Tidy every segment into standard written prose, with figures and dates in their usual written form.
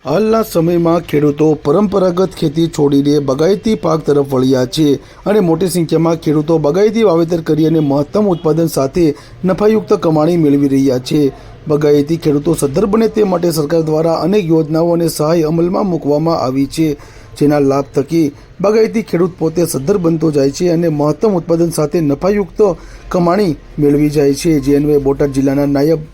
હાલના સમયમાં ખેડૂતો પરંપરાગત ખેતી છોડીને બાગાયતી પાક તરફ વળ્યા છે અને મોટી સંખ્યામાં ખેડૂતો બાગાયતી વાવેતર કરી અને મહત્તમ ઉત્પાદન સાથે નફાયુક્ત કમાણી મેળવી રહ્યા છે। બાગાયતી ખેડૂતો સદ્ધર બને તે માટે સરકાર દ્વારા અનેક યોજનાઓ અને સહાય અમલમાં મૂકવામાં આવી છે, જેના લાભ થકી બાગાયતી ખેડૂત પોતે સદ્ધર બનતો જાય છે અને મહત્તમ ઉત્પાદન સાથે નફાયુક્ત કમાણી મેળવી જાય છે। જે અન્વયે બોટાદ જિલ્લાના નાયબ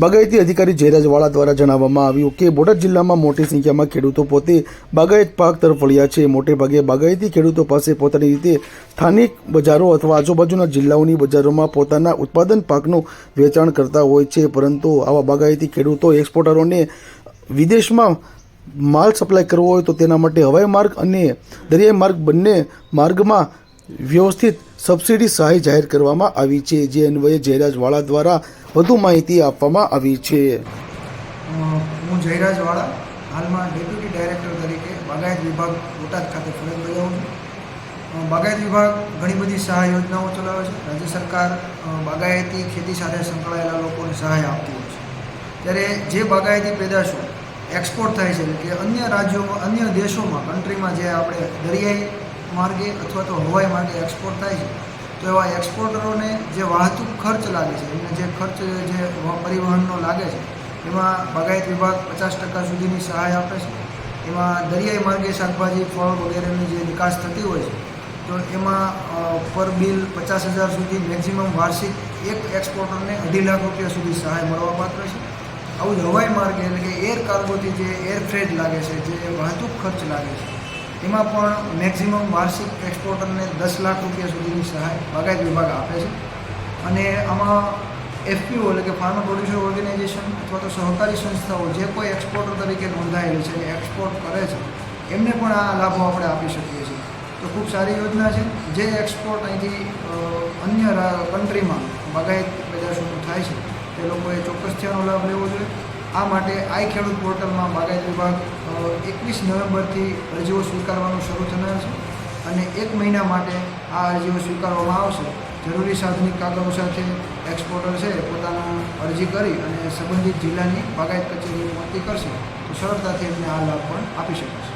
બાગાયતી અધિકારી જયરાજ વાળા દ્વારા જણાવવામાં આવ્યું કે બોટાદ જિલ્લામાં મોટી સંખ્યામાં ખેડૂતો પોતે બાગાયત પાક તરફ વળ્યા છે। મોટે ભાગે બાગાયતી ખેડૂતો પાસે પોતાની રીતે સ્થાનિક બજારો અથવા આજુબાજુના જિલ્લાઓની બજારોમાં પોતાના ઉત્પાદન પાકનું વેચાણ કરતા હોય છે, પરંતુ આવા બાગાયતી ખેડૂતો એક્સપોર્ટરોને વિદેશમાં માલ સપ્લાય કરવો હોય તો તેના માટે હવાઈ માર્ગ અને દરિયાઈ માર્ગ બંને માર્ગમાં વ્યવસ્થિત સબસિડી સહાય જાહેર કરવામાં આવી છે। જે અન્વયે જયરાજ વાળા દ્વારા વધુ માહિતી આપવામાં આવી છે। હું જયરાજ વાળા હાલમાં ડેપ્યુટી ડાયરેક્ટર તરીકે બાગાયત વિભાગ બોટાદ ખાતે ફરજ બજાવું છું। બાગાયત વિભાગ ઘણી બધી સહાય યોજનાઓ ચલાવે છે। રાજ્ય સરકાર બાગાયતી ખેતી સાથે સંકળાયેલા લોકોને સહાય આપતી હોય છે, ત્યારે જે બાગાયતી પેદાશો એક્સપોર્ટ થાય છે કે અન્ય રાજ્યોમાં, અન્ય દેશોમાં, કન્ટ્રીમાં જે આપણે દરિયાઈ માર્ગે અથવા તો હવાઈ માર્ગે એક્સપોર્ટ થાય છે, તો એવા એક્સપોર્ટરોને જે વાહતુક ખર્ચ લાગે છે, એમને જે ખર્ચ જે પરિવહનનો લાગે છે, એમાં બાગાયત વિભાગ 50% સુધીની સહાય આપે છે। એમાં દરિયાઈ માર્ગે શાકભાજી, ફળ વગેરેની જે નિકાસ થતી હોય છે, તો એમાં પર બિલ 50,000 સુધી મેક્સિમમ વાર્ષિક એક એક્સપોર્ટરને 2.5 લાખ રૂપિયા સુધી સહાય મળવાપાત્ર છે। આવું જ હવાઈ માર્ગે એટલે કે એર કાર્ગોથી જે એર ફ્રેટ લાગે છે, જે વાહતુક ખર્ચ લાગે છે, એમાં પણ મેક્સિમમ વાર્ષિક એક્સપોર્ટરને 10 લાખ રૂપિયા સુધીની સહાય બાગાયત વિભાગ આપે છે। અને આમાં એફપીઓ એટલે કે ફાર્મર પ્રોડ્યુસર ઓર્ગેનાઇઝેશન અથવા તો સહકારી સંસ્થાઓ જે કોઈ એક્સપોર્ટર તરીકે નોંધાયેલી છે, એક્સપોર્ટ કરે છે, એમને પણ આ લાભો આપણે આપી શકીએ છીએ। તો ખૂબ સારી યોજના છે। જે એક્સપોર્ટ અહીંથી અન્ય કન્ટ્રીમાં બાગાયત પેદાશોનું થાય છે, તે લોકોએ ચોક્કસથી આનો લાભ લેવો જોઈએ। આ માટે આઈ ખેડૂત પોર્ટલમાં બાગાયત વિભાગ 21 નવેમ્બરથી અરજીઓ સ્વીકારવાનું શરૂ થનાર છે અને 1 મહિના માટે આ અરજીઓ સ્વીકારવામાં આવશે। જરૂરી સાધનિક કાગળો સાથે એક્સપોર્ટર છે પોતાનું અરજી કરી અને સંબંધિત જિલ્લાની બાગાયત કચેરીની નોંધણી કરશે તો સરળતાથી એમને આ લાભ પણ આપી શકાશે।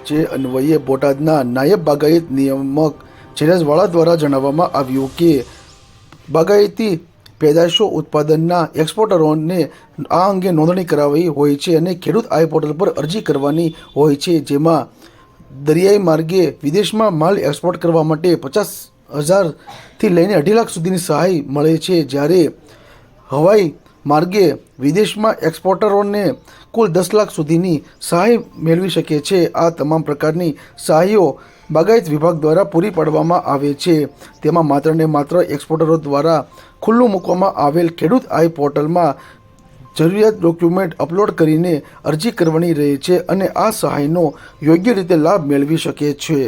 જે અન્વયે બોટાદના નાયબ બાગાયત નિયામક જયરાજ વાળા દ્વારા જણાવવામાં આવ્યું કે બાગાયતી પેદાશો ઉત્પાદનના એક્સપોર્ટરોને આ અંગે નોંધણી કરાવી હોય છે અને ખેડૂત આઈ પોર્ટલ પર અરજી કરવાની હોય છે, જેમાં દરિયાઈ માર્ગે વિદેશમાં માલ એક્સપોર્ટ કરવા માટે 50,000થી લઈને 2.5 લાખ સુધીની સહાય મળે છે, જ્યારે હવાઈ માર્ગે વિદેશમાં એક્સપોર્ટરોને કુલ 10 લાખ સુધીની સહાય મેળવી શકે છે। આ તમામ પ્રકારની સહાયો બાગાયત વિભાગ દ્વારા પૂરી પાડવામાં આવે છે। તેમાં માત્ર ને માત્ર એક્સપોર્ટરો દ્વારા ખુલ્લું મૂકવામાં આવેલ ખેડૂત આઈ પોર્ટલમાં જરૂરિયાત ડોક્યુમેન્ટ અપલોડ કરીને અરજી કરવાની રહે છે અને આ સહાયનો યોગ્ય રીતે લાભ મેળવી શકે છે।